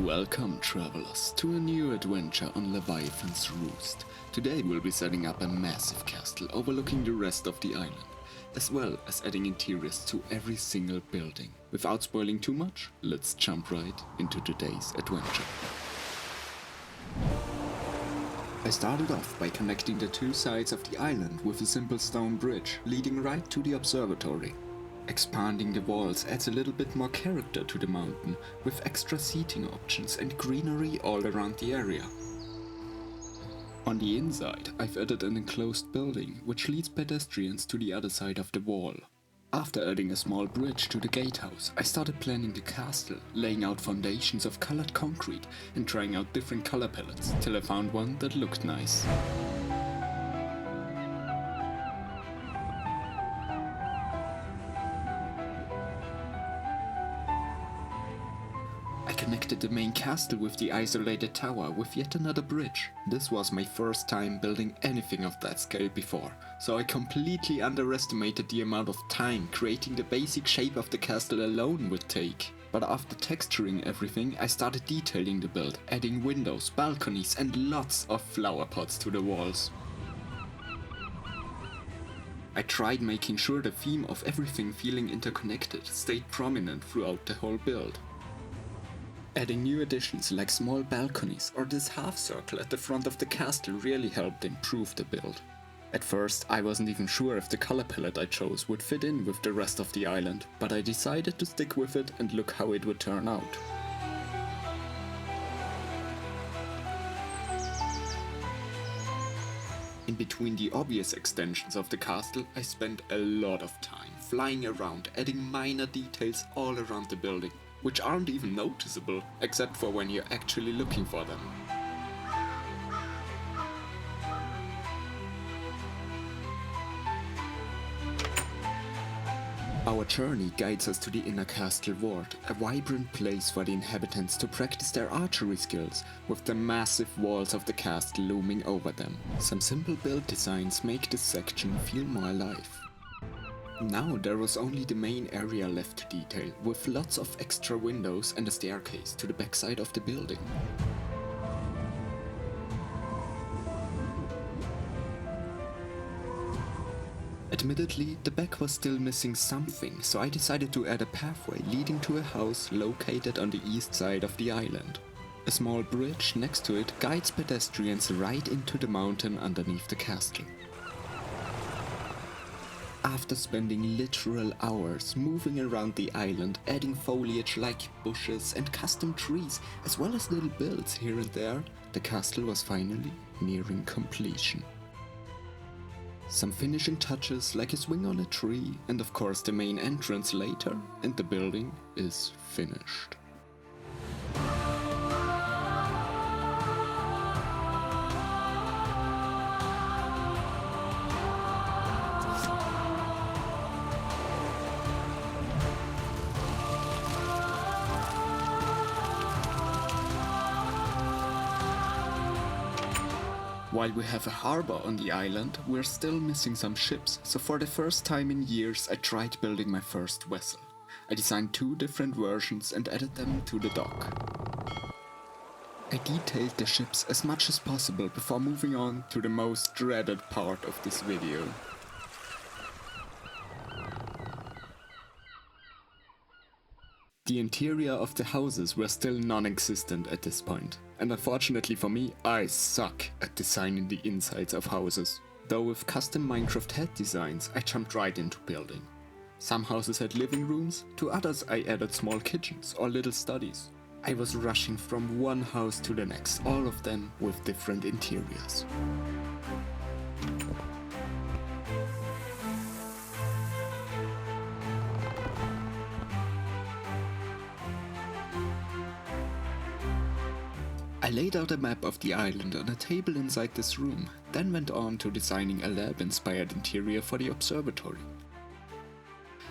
Welcome, travelers, to a new adventure on Leviathan's Roost. Today we'll be setting up a massive castle overlooking the rest of the island, as well as adding interiors to every single building. Without spoiling too much, let's jump right into today's adventure. I started off by connecting the two sides of the island with a simple stone bridge leading right to the observatory. Expanding the walls adds a little bit more character to the mountain, with extra seating options and greenery all around the area. On the inside, I've added an enclosed building, which leads pedestrians to the other side of the wall. After adding a small bridge to the gatehouse, I started planning the castle, laying out foundations of colored concrete and trying out different color palettes, till I found one that looked nice. I connected the main castle with the isolated tower with yet another bridge. This was my first time building anything of that scale before, so I completely underestimated the amount of time creating the basic shape of the castle alone would take. But after texturing everything, I started detailing the build, adding windows, balconies and lots of flower pots to the walls. I tried making sure the theme of everything feeling interconnected stayed prominent throughout the whole build. Adding new additions like small balconies or this half circle at the front of the castle really helped improve the build. At first I wasn't even sure if the color palette I chose would fit in with the rest of the island, but I decided to stick with it and look how it would turn out. In between the obvious extensions of the castle, I spent a lot of time flying around, adding minor details all around the building, which aren't even noticeable, except for when you're actually looking for them. Our journey guides us to the inner castle ward, a vibrant place for the inhabitants to practice their archery skills, with the massive walls of the castle looming over them. Some simple build designs make this section feel more alive. Now there was only the main area left to detail, with lots of extra windows and a staircase to the backside of the building. Admittedly, the back was still missing something, so I decided to add a pathway leading to a house located on the east side of the island. A small bridge next to it guides pedestrians right into the mountain underneath the castle. After spending literal hours moving around the island, adding foliage like bushes and custom trees, as well as little builds here and there, the castle was finally nearing completion. Some finishing touches like a swing on a tree, and of course the main entrance later, and the building is finished. While we have a harbor on the island, we're still missing some ships, so for the first time in years I tried building my first vessel. I designed two different versions and added them to the dock. I detailed the ships as much as possible before moving on to the most dreaded part of this video. The interior of the houses were still non-existent at this point, and unfortunately for me, I suck at designing the insides of houses. Though with custom Minecraft head designs, I jumped right into building. Some houses had living rooms, to others I added small kitchens or little studies. I was rushing from one house to the next, all of them with different interiors. I laid out a map of the island on a table inside this room, then went on to designing a lab-inspired interior for the observatory.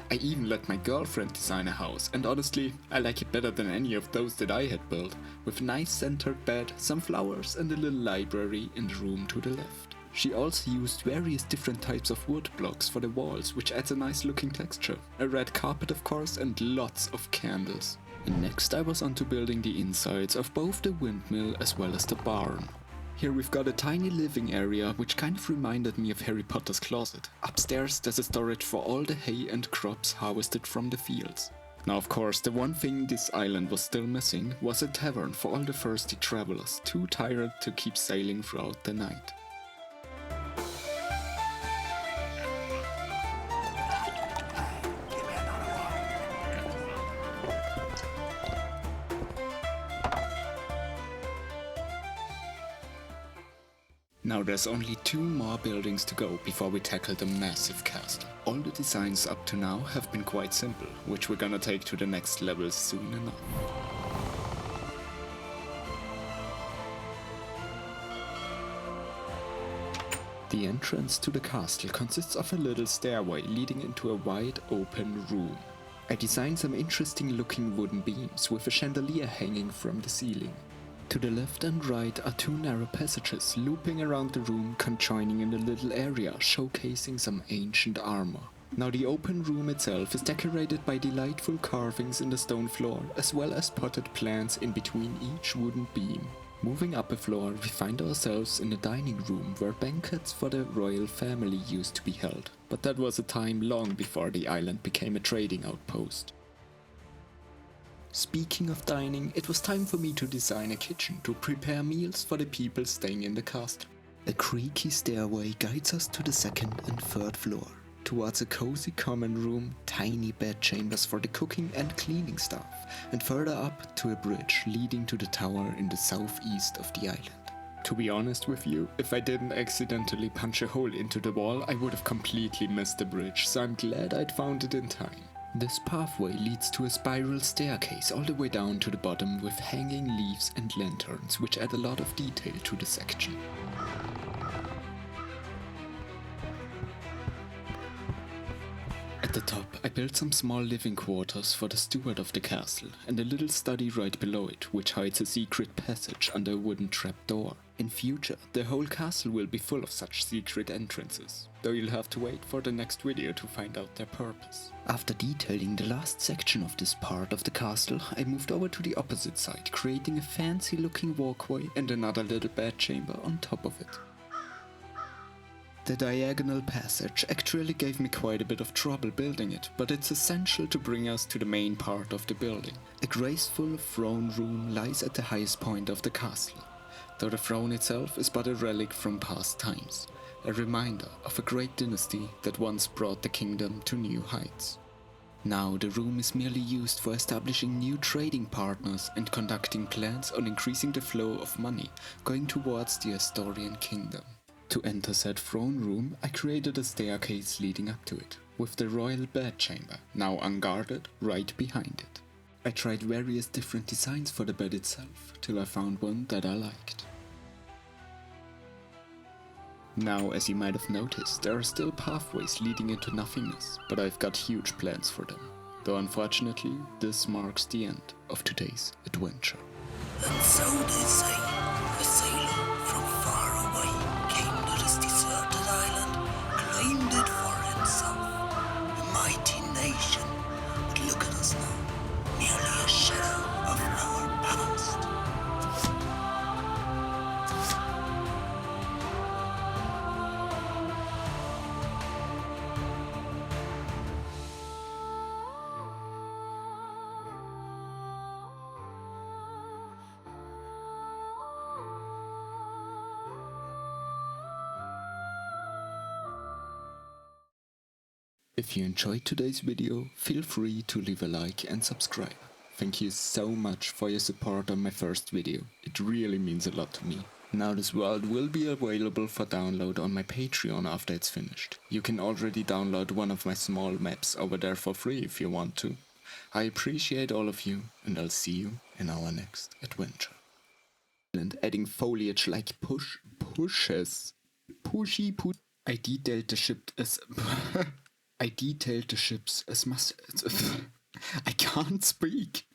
I even let my girlfriend design a house, and honestly, I like it better than any of those that I had built, with a nice centered bed, some flowers and a little library in the room to the left. She also used various different types of wood blocks for the walls, which adds a nice looking texture. A red carpet of course, and lots of candles. Next I was on to building the insides of both the windmill as well as the barn. Here we've got a tiny living area which kind of reminded me of Harry Potter's closet. Upstairs there's a storage for all the hay and crops harvested from the fields. Now of course the one thing this island was still missing was a tavern for all the thirsty travelers, too tired to keep sailing throughout the night. Now there's only 2 more buildings to go before we tackle the massive castle. All the designs up to now have been quite simple, which we're gonna take to the next level soon enough. The entrance to the castle consists of a little stairway leading into a wide open room. I designed some interesting looking wooden beams with a chandelier hanging from the ceiling. To the left and right are 2 narrow passages looping around the room, conjoining in a little area showcasing some ancient armor. Now the open room itself is decorated by delightful carvings in the stone floor, as well as potted plants in between each wooden beam. Moving up a floor, we find ourselves in the dining room where banquets for the royal family used to be held, but that was a time long before the island became a trading outpost. Speaking of dining, it was time for me to design a kitchen to prepare meals for the people staying in the castle. A creaky stairway guides us to the 2nd and 3rd floor, towards a cozy common room, tiny bed chambers for the cooking and cleaning staff, and further up to a bridge leading to the tower in the southeast of the island. To be honest with you, if I didn't accidentally punch a hole into the wall, I would have completely missed the bridge, so I'm glad I'd found it in time. This pathway leads to a spiral staircase all the way down to the bottom with hanging leaves and lanterns, which add a lot of detail to the section. At the top, I built some small living quarters for the steward of the castle, and a little study right below it, which hides a secret passage under a wooden trapdoor. In future, the whole castle will be full of such secret entrances, though you'll have to wait for the next video to find out their purpose. After detailing the last section of this part of the castle, I moved over to the opposite side, creating a fancy looking walkway and another little bedchamber on top of it. The diagonal passage actually gave me quite a bit of trouble building it, but it's essential to bring us to the main part of the building. A graceful throne room lies at the highest point of the castle, though the throne itself is but a relic from past times, a reminder of a great dynasty that once brought the kingdom to new heights. Now the room is merely used for establishing new trading partners and conducting plans on increasing the flow of money going towards the Asturian kingdom. To enter said throne room, I created a staircase leading up to it, with the royal bedchamber, now unguarded, right behind it. I tried various different designs for the bed itself, till I found one that I liked. Now, as you might have noticed, there are still pathways leading into nothingness, but I've got huge plans for them. Though unfortunately, this marks the end of today's adventure. And so they say, a sailor from far away came to this deserted island, claimed it for himself. A mighty nation, but look at us now, merely a shadow of our past. If you enjoyed today's video, feel free to leave a like and subscribe. Thank you so much for your support on my first video, it really means a lot to me. Now this world will be available for download on my Patreon after it's finished. You can already download one of my small maps over there for free if you want to. I appreciate all of you, and I'll see you in our next adventure. And adding foliage like pushes. I detailed the ship as I detailed the ships as I can't speak.